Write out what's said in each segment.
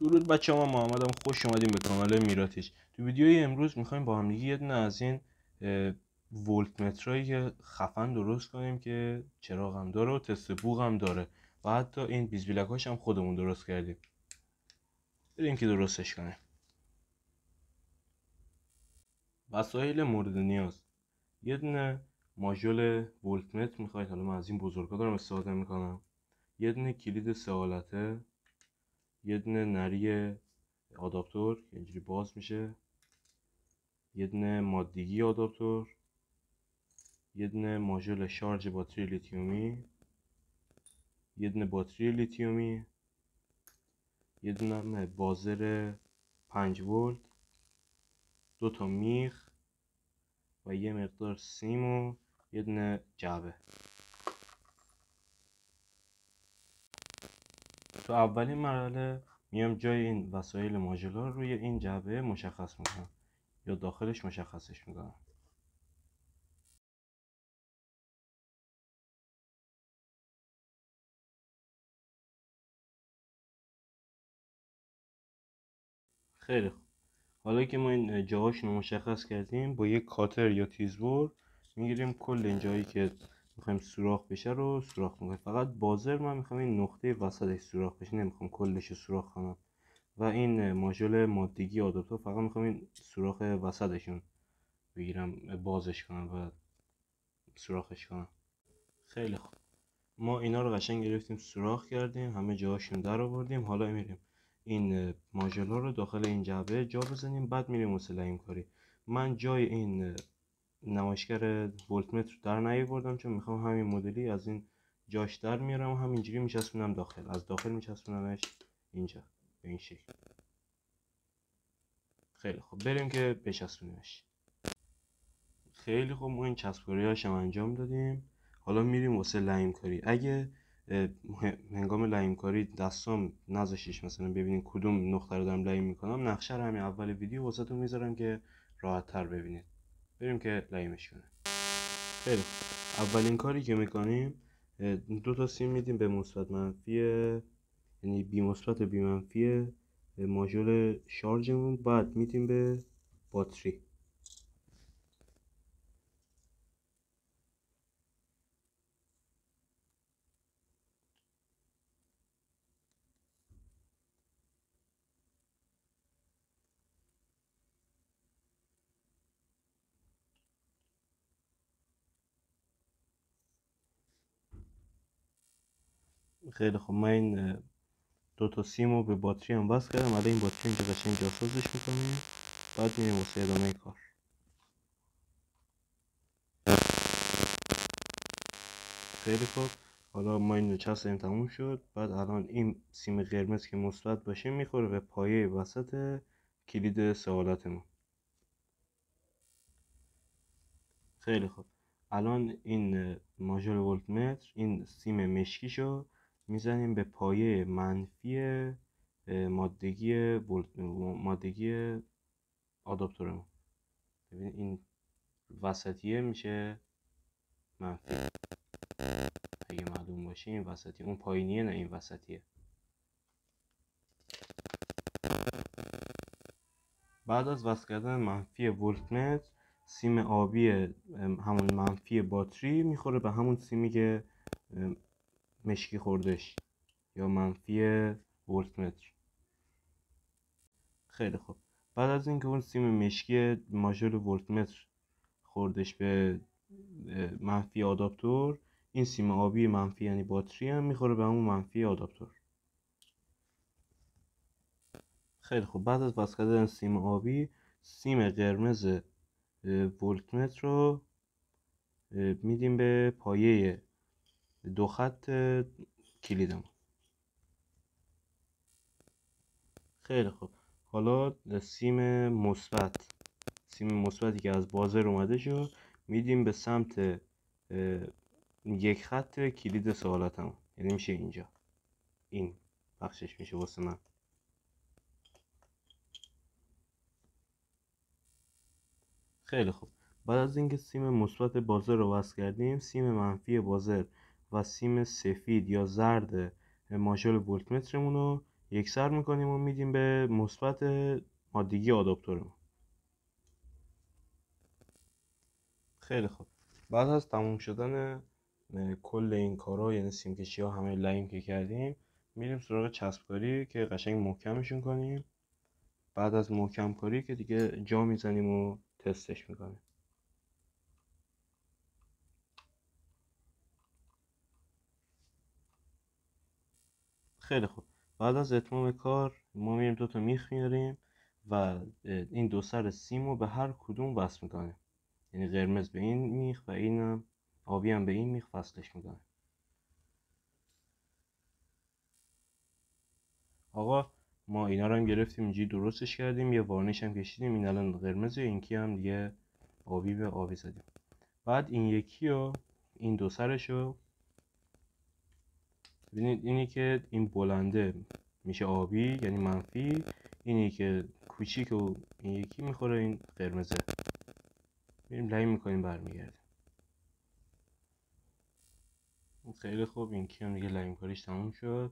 درود بچه ها، من محمدم. خوش اومدیم به کانال میراتیچ. تو ویدیوی امروز میخوایم با هم دیگه یه دونه از این ولت مترایی که خفن درست کنیم که چراغ هم داره و تست بوق هم داره و حتی این بیزبیلکاش هم خودمون درست کردیم. بریم که درستش کنیم. وسایل مورد نیاز: یه دونه ماژول ولت متر میخواید، حالا من از این بزرگا دارم استفاده میکنم. یه دونه کلید 3 حالته، یه دونه نری آداپتور که اینجوری باز میشه، یه دونه مادگی آداپتور، یه دونه ماژول شارژ باتری لیتیومی، یه دونه باتری لیتیومی، یه دونه بازر 5 ولت، 2 تا میخ و یه مقدار سیم و یه دونه جعبه. تو اولین مرحله میام جای این وسایل ماژولا رو روی این جعبه مشخص میکنم یا داخلش مشخصش میکنم. خیلی خوب، حالا که ما این جاهاشون رو مشخص کردیم، با یک کاتر یا تیزبر میگیریم کل این جایی که میخوایم سوراخ بشه رو سوراخ میکنیم. فقط بازر من میخوام این نقطه وسطش سوراخ بشه، نمیخوام کلش رو سوراخ کنم. و این ماژول مادگی آداپتور فقط میخوام این سوراخ وسطشون بگیرم، بازش کنم و سوراخش کنم. خیلی خوب، ما اینا رو قشنگ گرفتیم، سوراخ کردیم، همه جاهاشون در آوردیم. حالا میریم این ماژولا رو داخل این جعبه جا بزنیم، بعد میریم واسه لیم کاری. من جای این نمایشگر ولت متر در نیاوردم چون میخوام همین مدلی از این جاش در میارم و همینجوری میچسبونم داخل، از داخل میچسبونمش اینجا به این شکل. خیلی خوب، بریم که بچسبونیمش. خیلی خوب، ما این چسبکاری‌هاش هم انجام دادیم. حالا میریم واسه لیم کاری. اگه هنگام لیم کاری دستام نذاشتیش مثلا ببینید کدوم نقطه رو دارم لیم میکنم، نقشه رو همین اول ویدیو واسهتون میذارم که راحت تر ببینید. بریم که لیمش کنیم. خیلی خوب، اولین کاری که میکنیم 2 تا سیم میدیم به مثبت منفی، یعنی بی مثبت و بی منفی ماژول شارژمون، بعد میدیم به باتری. خیلی خوب، من این 2 تا سیم رو به باتری هم وصل کردم. الان این باتری اینجا قشنگ جاسازش میکنیم، بعد میریم واسه ادامه کار. خیلی خوب، حالا ما این چسبیم تموم شد. بعد الان این سیم قرمز که مثبت باشه میخوره به پایه وسط کلید 3 حالتمون. خیلی خوب، الان این ماژول ولت متر، این سیم مشکیشو میزنیم به پایه منفی مادگی آداپتورمون. ببینید این وسطیه میشه منفی، اگه معلوم باشه این وسطیه، اون پایینیه نه این وسطیه. بعد از وصل کردن منفی ولت متر، سیم آبی همون منفی باتری میخوره به همون سیمی که مشکی خوردش یا منفی ولت متر. خیلی خوب، بعد از اینکه اون سیم مشکی ماژول ولت متر خوردش به منفی آداپتور، این سیم آبی منفی یعنی باتری هم میخوره به همون منفی آداپتور. خیلی خوب، بعد از وصل کردن سیم آبی، سیم قرمز ولت متر رو میدیم به پایه 2 خط کلیدمون. خیلی خوب، حالا سیم مثبتی که از بازر اومده شو میدیم به سمت 1 خط کلید سوالاتمون، یعنی میشه اینجا، این بخشش میشه واسه من. خیلی خوب، بعد از اینکه سیم مثبت بازر رو وصل کردیم، سیم منفی بازر و سیم سفید یا زرد ماژول ولت مترمون رو یکسر میکنیم و میدیم به مثبت مادگی آداپتورمون. خیلی خوب. بعد از تموم شدن کل این کارا، یعنی سیمکشی ها همه لایم که کردیم، میریم سراغ چسبکاری که قشنگ محکمشون کنیم. بعد از محکم کاری که دیگه جا میزنیم و تستش میکنیم. خیلی خوب. بعد از اتمام کار ما میریم 2 تا میخ میاریم و این 2 سر سیم رو به هر کدوم وصل میکنیم. یعنی قرمز به این میخ و اینم آبی هم به این میخ وصلش میکنیم. آقا ما اینا رو هم گرفتیم اینجوری درستش کردیم، یه وارنیش هم کشیدیم. این الان قرمزه، این کی هم دیگه آبی به آبی زدیم. بعد این یکی رو، این 2 سرشو ببینید، اینی که این بلنده میشه آبی یعنی منفی، اینی که کوچیک و این یکی میخوره این قرمزه. میریم لاین میکنیم برمیگردیم. خیلی خوب. این کی هم دیگه لاین کاریش تموم شد.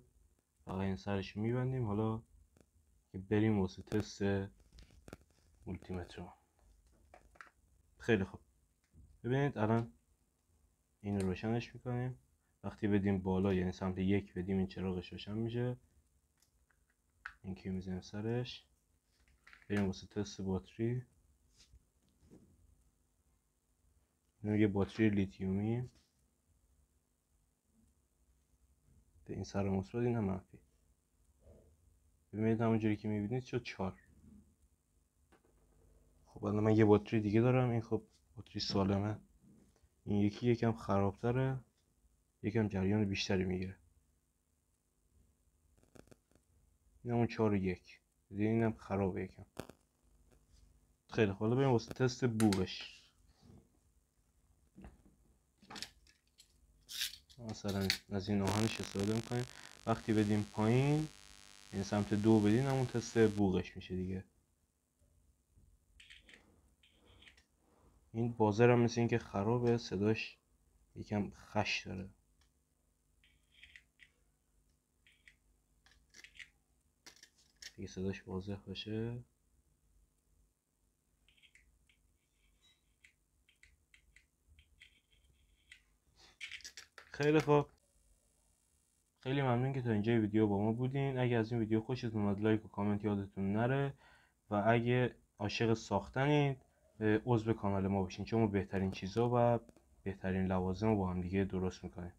فقط این سرش میبندیم. حالا بریم واسه تست مولتیمتر. خیلی خوب. ببینید الان این رو روشنش میکنیم. وقتی بدیم بالا یعنی سمت 1 بدیم، این چراغش روشن میشه. این کی میزنیم سرش. بریم واسه تست باتری. یه باتری لیتیومی به این سر مثبت، این هم منفی. ببینید همونجوری که میبینید شد 4. خب الان من یه باتری دیگه دارم. این خب باتری سالمه. این یکی یکم خرابتره، یکم جریان بیشتری میگیره. این همون 4 و 1. اینم خرابه یکم. خیلی خب. حالا بریم واسه تست بوغش. مثلا از این آهنش استفاده میکنیم. وقتی بدیم پایین این سمت 2 بدین، همون تست بوغش میشه دیگه. این بازر هم مثل این که خرابه، صداش یکم خش داره. دیگه صداش واضح باشه. خیلی خوب. خیلی ممنون که تا اینجای ویدیو با ما بودین. اگه از این ویدیو خوشتون اومد لایک و کامنت یادتون نره و اگه عاشق ساختنید عضو کانال ما باشین، چون ما بهترین چیزا و بهترین لوازم رو با هم دیگه درست میکنیم.